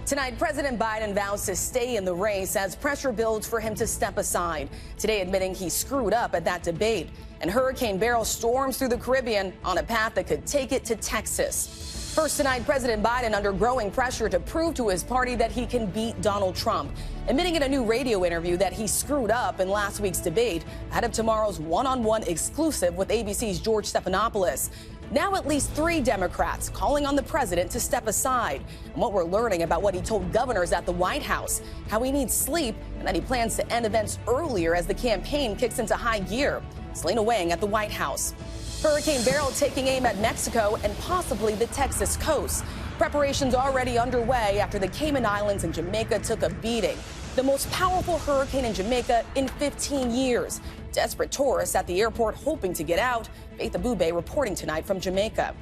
Tonight, President Biden vows to stay in the race as pressure builds for him to step aside. Today, admitting he screwed up at that debate. And Hurricane Beryl storms through the Caribbean on a path that could take it to Texas. First tonight, President Biden under growing pressure to prove to his party that he can beat Donald Trump, admitting in a new radio interview that he screwed up in last week's debate ahead of tomorrow's one-on-one exclusive with ABC's George Stephanopoulos. Now at least 3 Democrats calling on the president to step aside. And what we're learning about what he told governors at the White House, how he needs sleep, and that he plans to end events earlier as the campaign kicks into high gear. Selena Wang at the White House. Hurricane Beryl taking aim at Mexico and possibly the Texas coast. Preparations already underway after the Cayman Islands and Jamaica took a beating. The most powerful hurricane in Jamaica in 15 years. Desperate tourists at the airport hoping to get out. Faith Abubey reporting tonight from Jamaica.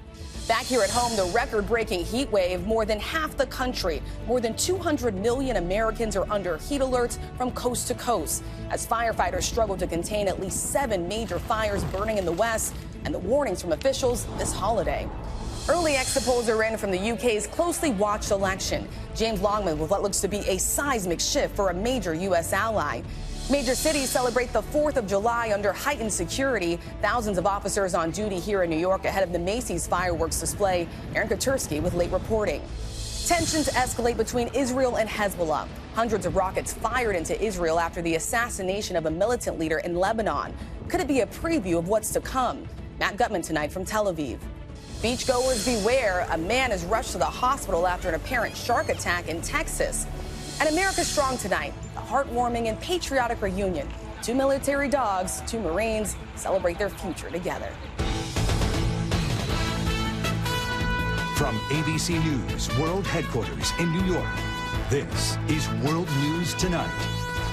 Back here at home, the record-breaking heat wave, more than half the country. More than 200 million Americans are under heat alerts from coast to coast as firefighters struggle to contain at least 7 major fires burning in the West, and the warnings from officials this holiday. Early exit polls are in from the UK's closely watched election. James Longman with what looks to be a seismic shift for a major U.S. ally. Major cities celebrate the 4th of July under heightened security. Thousands of officers on duty here in New York ahead of the Macy's fireworks display. Aaron Katursky with late reporting. Tensions escalate between Israel and Hezbollah. Hundreds of rockets fired into Israel after the assassination of a militant leader in Lebanon. Could it be a preview of what's to come? Matt Gutman tonight from Tel Aviv. Beachgoers beware. A man is rushed to the hospital after an apparent shark attack in Texas. And America Strong tonight, a heartwarming and patriotic reunion. 2 military dogs, 2 Marines celebrate their future together. From ABC News World Headquarters in New York, this is World News Tonight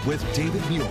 with David Muir.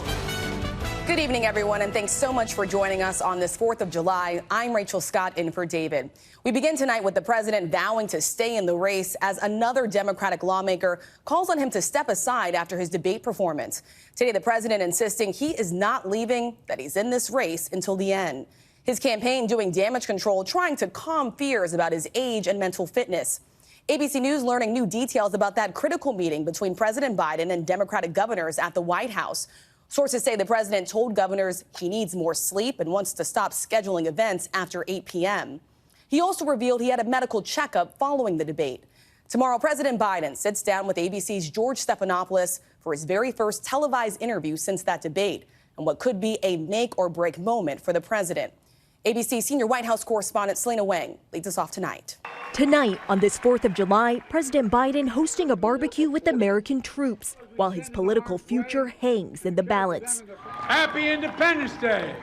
Good evening, everyone, and thanks so much for joining us on this 4th of July. I'm Rachel Scott in for David. We begin tonight with the president vowing to stay in the race as another Democratic lawmaker calls on him to step aside after his debate performance. Today, the president insisting he is not leaving, that he's in this race until the end. His campaign doing damage control, trying to calm fears about his age and mental fitness. ABC News learning new details about that critical meeting between President Biden and Democratic governors at the White House. Sources say the president told governors he needs more sleep and wants to stop scheduling events after 8 p.m. He also revealed he had a medical checkup following the debate. Tomorrow, President Biden sits down with ABC's George Stephanopoulos for his very first televised interview since that debate, and what could be a make-or-break moment for the president. ABC senior White House correspondent Selena Wang leads us off tonight. Tonight, on this 4th of July, President Biden hosting a barbecue with American troops while his political future hangs in the balance. Happy Independence Day!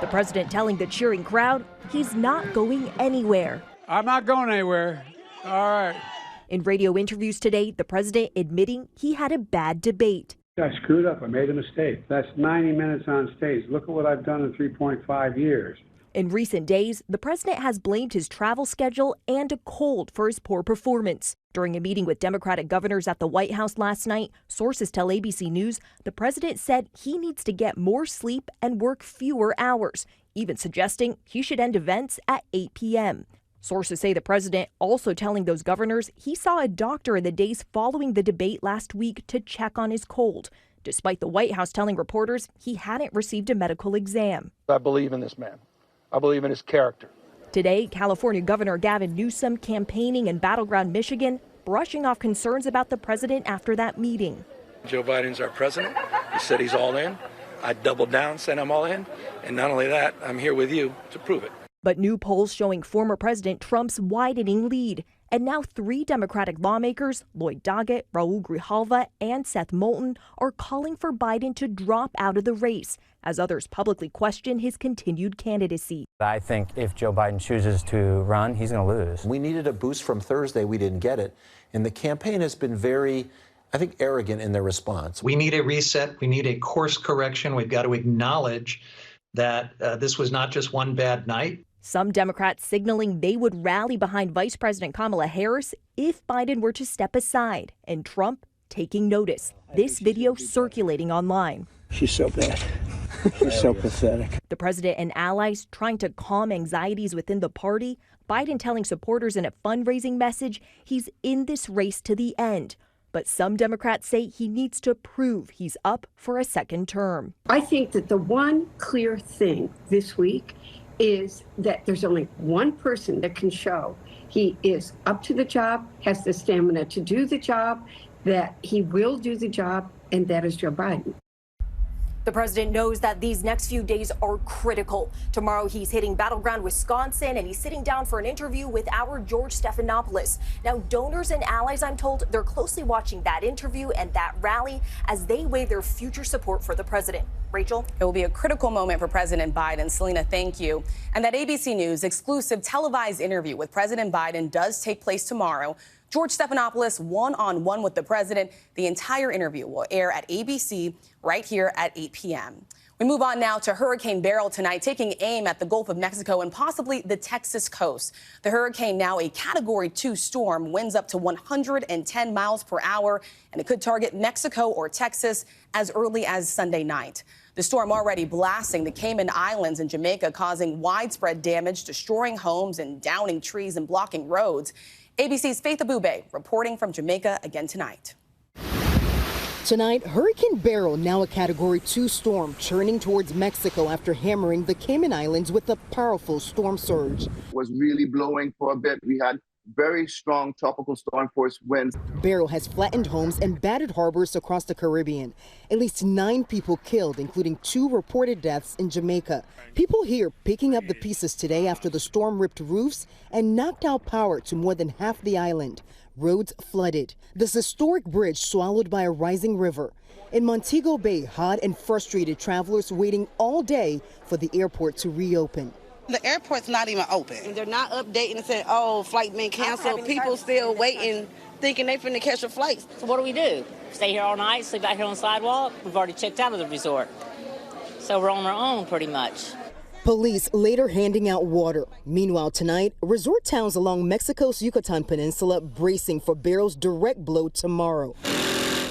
The president telling the cheering crowd he's not going anywhere. I'm not going anywhere. All right. In radio interviews today, the president admitting he had a bad debate. I screwed up. I made a mistake. That's 90 minutes on stage. Look at what I've done in 3.5 years. In recent days, the president has blamed his travel schedule and a cold for his poor performance. During a meeting with Democratic governors at the White House last night, sources tell ABC News the president said he needs to get more sleep and work fewer hours, even suggesting he should end events at 8 p.m. Sources say the president also telling those governors he saw a doctor in the days following the debate last week to check on his cold, despite the White House telling reporters he hadn't received a medical exam. I believe in this man. I believe in his character. Today, California Governor Gavin Newsom campaigning in battleground Michigan, brushing off concerns about the president after that meeting. Joe Biden's our president. He said he's all in. I doubled down, said I'm all in. And not only that, I'm here with you to prove it. But new polls showing former President Trump's widening lead. And now 3 Democratic lawmakers, Lloyd Doggett, Raul Grijalva, and Seth Moulton, are calling for Biden to drop out of the race, as others publicly question his continued candidacy. I think if Joe Biden chooses to run, he's going to lose. We needed a boost from Thursday. We didn't get it. And the campaign has been very, I think, arrogant in their response. We need a reset. We need a course correction. We've got to acknowledge that this was not just one bad night. Some Democrats signaling they would rally behind Vice President Kamala Harris if Biden were to step aside, and Trump taking notice. This video circulating online. She's so bad. She's so pathetic. The president and allies trying to calm anxieties within the party, Biden telling supporters in a fundraising message he's in this race to the end. But some Democrats say he needs to prove he's up for a second term. I think that the one clear thing this week is that there's only one person that can show he is up to the job, has the stamina to do the job, that he will do the job, and that is Joe Biden. The president knows that these next few days are critical. Tomorrow, he's hitting battleground Wisconsin, and he's sitting down for an interview with our George Stephanopoulos. Now, donors and allies, I'm told, they're closely watching that interview and that rally as they weigh their future support for the president. Rachel? It will be a critical moment for President Biden. Selena, thank you. And that ABC News exclusive televised interview with President Biden does take place tomorrow. George Stephanopoulos one-on-one with the president. The entire interview will air at ABC right here at 8 p.m. We move on now to Hurricane Beryl tonight, taking aim at the Gulf of Mexico and possibly the Texas coast. The hurricane, now a Category 2 storm, winds up to 110 miles per hour, and it could target Mexico or Texas as early as Sunday night. The storm already blasting the Cayman Islands and Jamaica, causing widespread damage, destroying homes and downing trees and blocking roads. ABC's Faith Abubey reporting from Jamaica again tonight. Tonight, Hurricane Beryl, now a Category 2 storm, churning towards Mexico after hammering the Cayman Islands with a powerful storm surge. Was really blowing for a bit. We had very strong tropical storm force winds. Beryl has flattened homes and battered harbors across the Caribbean. At least 9 people killed, including 2 reported deaths in Jamaica. People here picking up the pieces today after the storm ripped roofs and knocked out power to more than half the island. Roads flooded. This historic bridge swallowed by a rising river. In Montego Bay, hot and frustrated travelers waiting all day for the airport to reopen. The airport's not even open. And they're not updating and saying, oh, flight been canceled. People still waiting, thinking they finna catch a flight. So what do? Stay here all night, sleep out here on the sidewalk? We've already checked out of the resort. So we're on our own pretty much. Police later handing out water. Meanwhile, tonight, resort towns along Mexico's Yucatan Peninsula bracing for Beryl's direct blow tomorrow.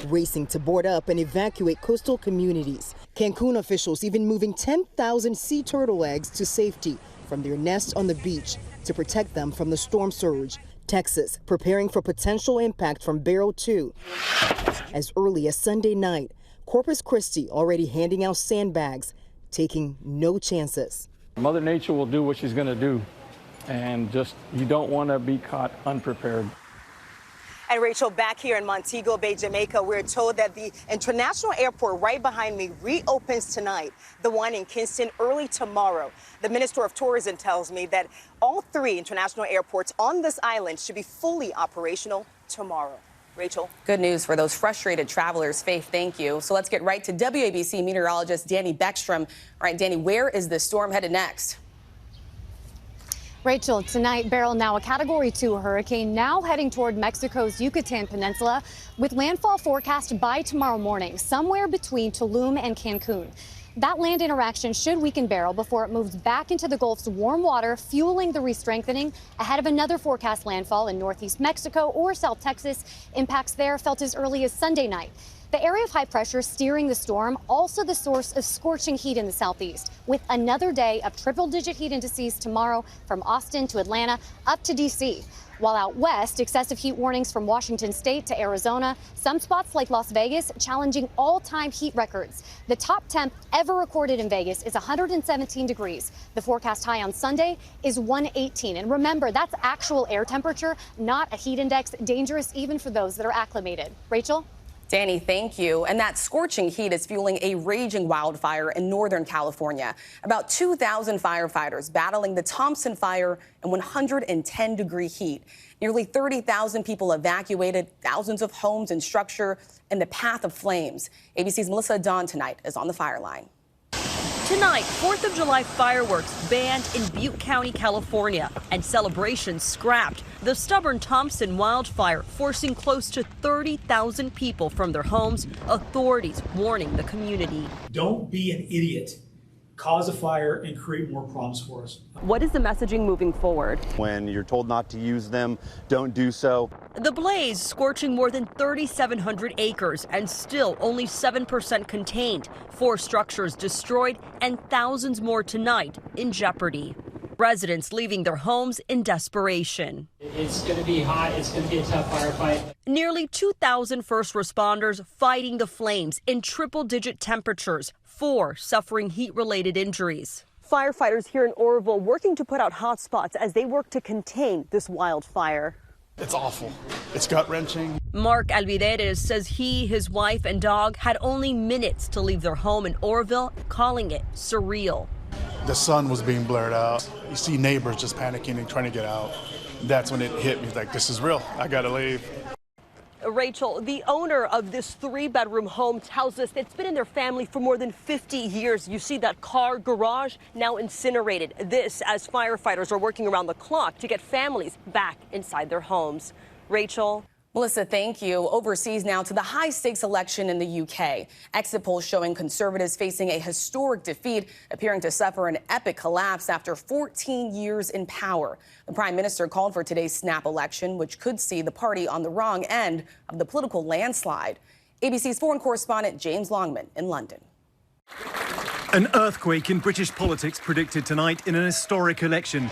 Racing to board up and evacuate coastal communities. Cancun officials even moving 10,000 sea turtle eggs to safety from their nests on the beach to protect them from the storm surge. Texas preparing for potential impact from Beryl 2. As early as Sunday night, Corpus Christi already handing out sandbags, taking no chances. Mother Nature will do what she's going to do, and just you don't want to be caught unprepared. And Rachel, back here in Montego Bay, Jamaica, we're told that the international airport right behind me reopens tonight, the one in Kingston early tomorrow. The Minister of Tourism tells me that all 3 international airports on this island should be fully operational tomorrow. Rachel. Good news for those frustrated travelers. Faith, thank you. So let's get right to WABC meteorologist Danny Beckstrom. All right, Danny, where is this storm headed next? Rachel, tonight, Beryl, now a Category 2 hurricane, now heading toward Mexico's Yucatan Peninsula, with landfall forecast by tomorrow morning, somewhere between Tulum and Cancun. That land interaction should weaken Beryl before it moves back into the Gulf's warm water, fueling the re-strengthening ahead of another forecast landfall in northeast Mexico or South Texas. Impacts there felt as early as Sunday night. The area of high pressure steering the storm, also the source of scorching heat in the southeast, with another day of triple-digit heat indices tomorrow from Austin to Atlanta up to D.C. While out west, excessive heat warnings from Washington state to Arizona, some spots like Las Vegas challenging all-time heat records. The top temp ever recorded in Vegas is 117 degrees. The forecast high on Sunday is 118. And remember, that's actual air temperature, not a heat index, dangerous even for those that are acclimated. Rachel? Danny, thank you. And that scorching heat is fueling a raging wildfire in Northern California. About 2,000 firefighters battling the Thompson fire in 110-degree heat. Nearly 30,000 people evacuated, thousands of homes and structure in the path of flames. ABC's Melissa Adan tonight is on the fire line. Tonight, 4th of July fireworks banned in Butte County, California, and celebrations scrapped. The stubborn Thompson wildfire forcing close to 30,000 people from their homes, authorities warning the community. Don't be an idiot. Cause a fire and create more problems for us. What is the messaging moving forward? When you're told not to use them, don't do so. The blaze scorching more than 3,700 acres and still only 7% contained. 4 structures destroyed and thousands more tonight in jeopardy. Residents leaving their homes in desperation. It's going to be hot. It's going to be a tough firefight. Nearly 2,000 first responders fighting the flames in triple-digit temperatures, 4 suffering heat-related injuries. Firefighters here in Oroville working to put out hot spots as they work to contain this wildfire. It's awful. It's gut-wrenching. Mark Alvideres says he, his wife, and dog had only minutes to leave their home in Oroville, calling it surreal. The sun was being blurred out. You see neighbors just panicking and trying to get out. That's when it hit me, like, this is real. I gotta leave. Rachel, the owner of this 3-bedroom home tells us it's been in their family for more than 50 years. You see that car garage now incinerated. This as firefighters are working around the clock to get families back inside their homes. Rachel. Melissa, thank you. Overseas now to the high-stakes election in the UK. Exit polls showing Conservatives facing a historic defeat, appearing to suffer an epic collapse after 14 years in power. The Prime Minister called for today's snap election, which could see the party on the wrong end of the political landslide. ABC's foreign correspondent James Longman in London. An earthquake in British politics predicted tonight in an historic election.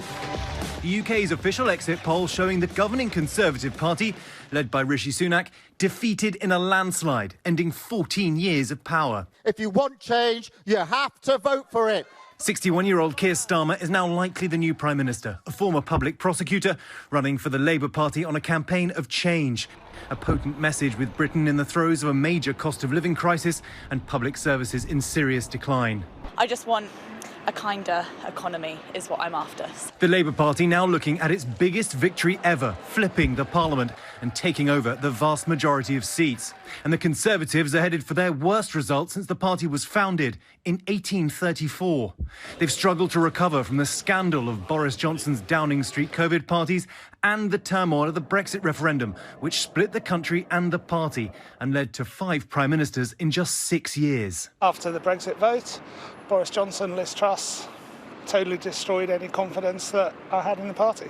The UK's official exit poll showing the governing Conservative Party, led by Rishi Sunak, defeated in a landslide, ending 14 years of power. If you want change, you have to vote for it. 61-year-old Keir Starmer is now likely the new Prime Minister, a former public prosecutor running for the Labour Party on a campaign of change. A potent message with Britain in the throes of a major cost of living crisis and public services in serious decline. I just want a kinder economy is what I'm after. The Labour Party now looking at its biggest victory ever, flipping the Parliament and taking over the vast majority of seats. And the Conservatives are headed for their worst result since the party was founded in 1834. They've struggled to recover from the scandal of Boris Johnson's Downing Street COVID parties and the turmoil of the Brexit referendum, which split the country and the party and led to 5 prime ministers in just 6 years. After the Brexit vote, Boris Johnson, Liz Truss, totally destroyed any confidence that I had in the party.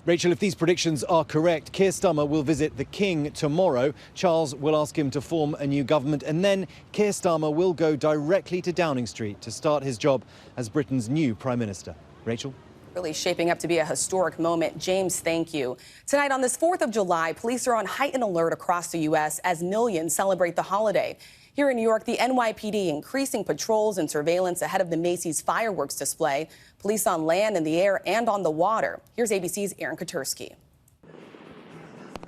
Rachel, if these predictions are correct, Keir Starmer will visit the King tomorrow. Charles will ask him to form a new government, and then Keir Starmer will go directly to Downing Street to start his job as Britain's new Prime Minister. Rachel? Really shaping up to be a historic moment. James, thank you. Tonight on this 4th of July, police are on heightened alert across the U.S. as millions celebrate the holiday. Here in New York, the NYPD increasing patrols and surveillance ahead of the Macy's fireworks display. Police on land, in the air, and on the water. Here's ABC's Aaron Katursky.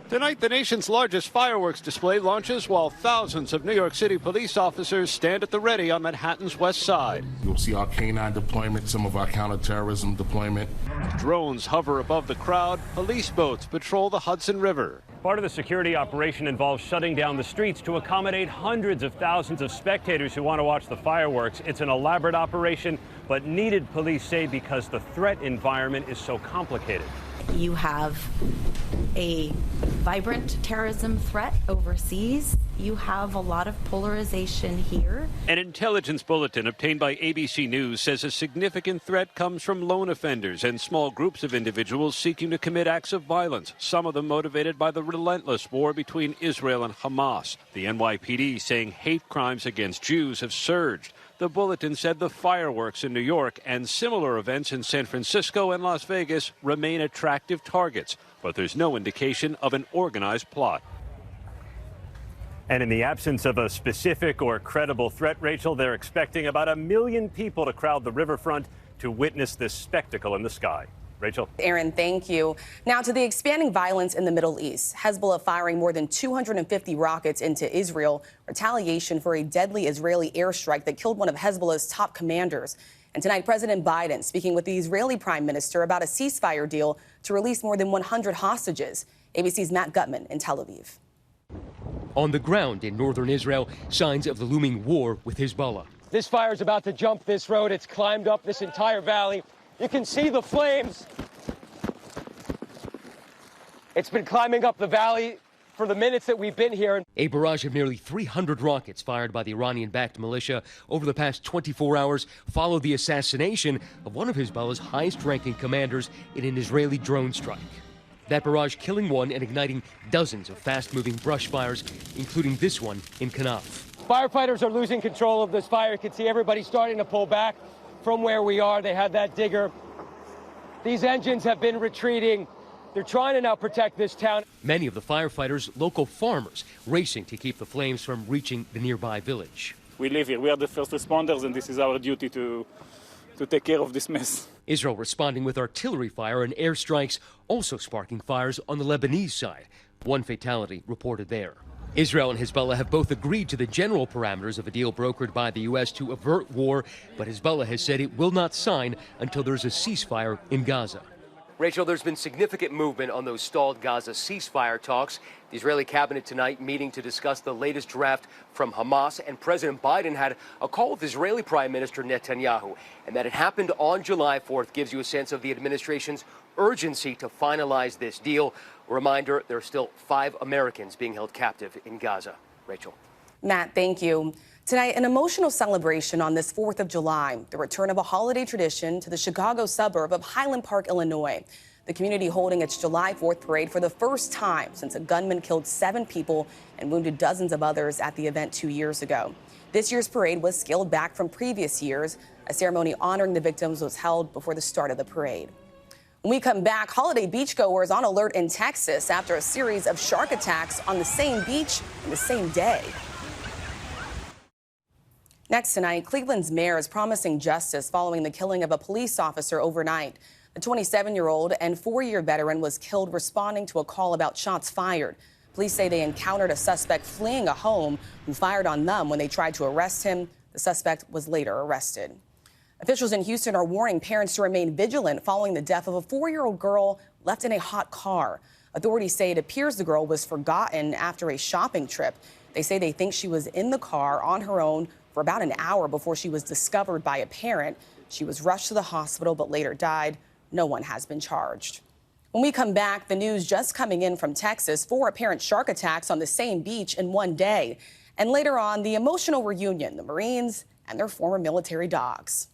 Tonight, the nation's largest fireworks display launches while thousands of New York City police officers stand at the ready on Manhattan's west side. You'll see our K-9 deployment, some of our counterterrorism deployment. Drones hover above the crowd. Police boats patrol the Hudson River. Part of the security operation involves shutting down the streets to accommodate hundreds of thousands of spectators who want to watch the fireworks. It's an elaborate operation, but needed, police say, because the threat environment is so complicated. You have a vibrant terrorism threat overseas. You have a lot of polarization here. An intelligence bulletin obtained by ABC News says a significant threat comes from lone offenders and small groups of individuals seeking to commit acts of violence, some of them motivated by the relentless war between Israel and Hamas. The NYPD saying hate crimes against Jews have surged. The bulletin said the fireworks in New York and similar events in San Francisco and Las Vegas remain attractive targets, but there's no indication of an organized plot. And in the absence of a specific or credible threat, Rachel, they're expecting about 1 million people to crowd the riverfront to witness this spectacle in the sky. Rachel. Aaron, thank you. Now to the expanding violence in the Middle East. Hezbollah firing more than 250 rockets into Israel, retaliation for a deadly Israeli airstrike that killed one of Hezbollah's top commanders. And tonight, President Biden speaking with the Israeli Prime Minister about a ceasefire deal to release more than 100 hostages. ABC's Matt Gutman in Tel Aviv. On the ground in northern Israel, signs of the looming war with Hezbollah. This fire is about to jump this road. It's climbed up this entire valley. You can see the flames. It's been climbing up the valley for the minutes that we've been here. A barrage of nearly 300 rockets fired by the Iranian-backed militia over the past 24 hours followed the assassination of one of Hezbollah's highest-ranking commanders in an Israeli drone strike. That barrage killing one and igniting dozens of fast-moving brush fires, including this one in Kanaf. Firefighters are losing control of this fire. You can see everybody starting to pull back from where we are. They have that digger These engines have been retreating. They're trying to now protect this town. Many of the firefighters, local farmers, racing to keep the flames from reaching the nearby village. We live here. We are the first responders, and this is our duty to take care of this mess. Israel responding with artillery fire and airstrikes, also sparking fires on the Lebanese side. One fatality reported there. Israel and Hezbollah have both agreed to the general parameters of a deal brokered by the U.S. to avert war, but Hezbollah has said it will not sign until there's a ceasefire in Gaza. Rachel, there's been significant movement on those stalled Gaza ceasefire talks. The Israeli cabinet tonight meeting to discuss the latest draft from Hamas, and President Biden had a call with Israeli Prime Minister Netanyahu. And that it happened on July 4th gives you a sense of the administration's urgency to finalize this deal. A reminder, there are still 5 Americans being held captive in Gaza. Rachel. Matt, thank you. Tonight, an emotional celebration on this 4th of July, the return of a holiday tradition to the Chicago suburb of Highland Park, Illinois. The community holding its July 4th parade for the first time since a gunman killed 7 people and wounded dozens of others at the event 2 years ago. This year's parade was scaled back from previous years. A ceremony honoring the victims was held before the start of the parade. When we come back, holiday beachgoers on alert in Texas after a series of shark attacks on the same beach in the same day. Next tonight, Cleveland's mayor is promising justice following the killing of a police officer overnight. The 27-year-old and 4-year veteran was killed responding to a call about shots fired. Police say they encountered a suspect fleeing a home who fired on them when they tried to arrest him. The suspect was later arrested. Officials in Houston are warning parents to remain vigilant following the death of a 4-year-old girl left in a hot car. Authorities say it appears the girl was forgotten after a shopping trip. They say they think she was in the car on her own for about an hour before she was discovered by a parent. She was rushed to the hospital but later died. No one has been charged. When we come back, the news just coming in from Texas, 4 apparent shark attacks on the same beach in one day. And later on, the emotional reunion, the Marines and their former military dogs.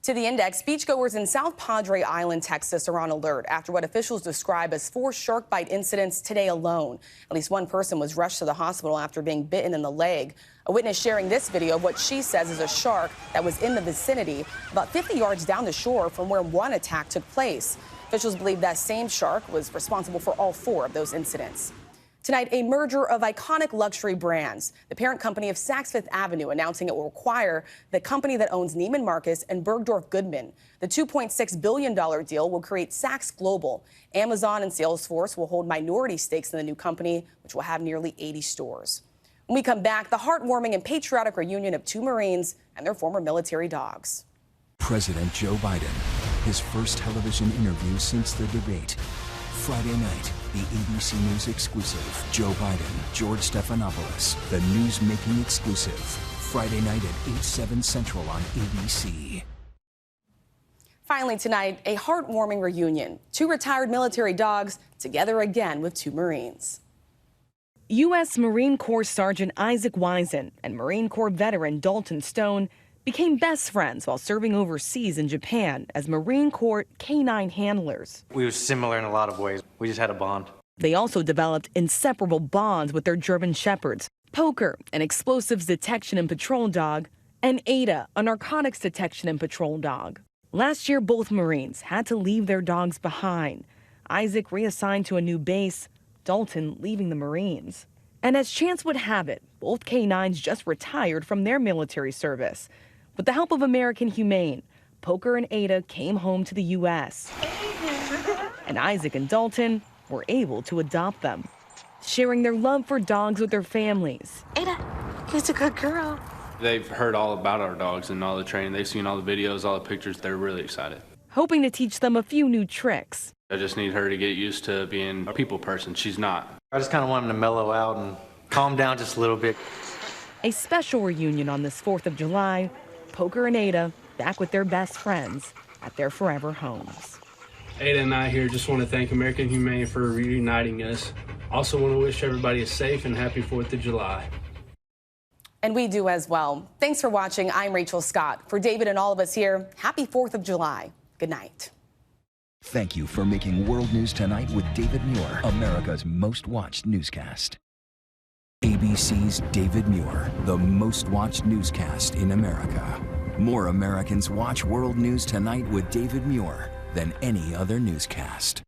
To the index, beachgoers in South Padre Island, Texas are on alert after what officials describe as 4 shark bite incidents today alone. At least 1 person was rushed to the hospital after being bitten in the leg. A witness sharing this video of what she says is a shark that was in the vicinity about 50 yards down the shore from where one attack took place. Officials believe that same shark was responsible for all 4 of those incidents. Tonight, a merger of iconic luxury brands. The parent company of Saks Fifth Avenue announcing it will acquire the company that owns Neiman Marcus and Bergdorf Goodman. The $2.6 billion deal will create Saks Global. Amazon and Salesforce will hold minority stakes in the new company, which will have nearly 80 stores. When we come back, the heartwarming and patriotic reunion of 2 Marines and their former military dogs. President Joe Biden, his first television interview since the debate. Friday night, the ABC News exclusive, Joe Biden, George Stephanopoulos, the news-making exclusive. Friday night at 8/7 Central on ABC. Finally tonight, a heartwarming reunion. 2 retired military dogs together again with 2 Marines. U.S. Marine Corps Sergeant Isaac Wisen and Marine Corps veteran Dalton Stone became best friends while serving overseas in Japan as Marine Corps K-9 handlers. We were similar in a lot of ways. We just had a bond. They also developed inseparable bonds with their German Shepherds, Poker, an explosives detection and patrol dog, and Ada, a narcotics detection and patrol dog. Last year, both Marines had to leave their dogs behind. Isaac reassigned to a new base, Dalton leaving the Marines. And as chance would have it, both K-9s just retired from their military service. With the help of American Humane, Poker and Ada came home to the U.S. And Isaac and Dalton were able to adopt them, sharing their love for dogs with their families. Ada, you're a good girl. They've heard all about our dogs and all the training. They've seen all the videos, all the pictures. They're really excited. Hoping to teach them a few new tricks. I just need her to get used to being a people person. She's not. I just kind of want him to mellow out and calm down just a little bit. A special reunion on this 4th of July. Poker and Ada back with their best friends at their forever homes. Ada and I here just want to thank American Humane for reuniting us. Also want to wish everybody a safe and happy 4th of July. And we do as well. Thanks for watching. I'm Rachel Scott. For David and all of us here, happy 4th of July. Good night. Thank you for making World News Tonight with David Muir, America's most watched newscast. ABC's David Muir, the most watched newscast in America. More Americans watch World News Tonight with David Muir than any other newscast.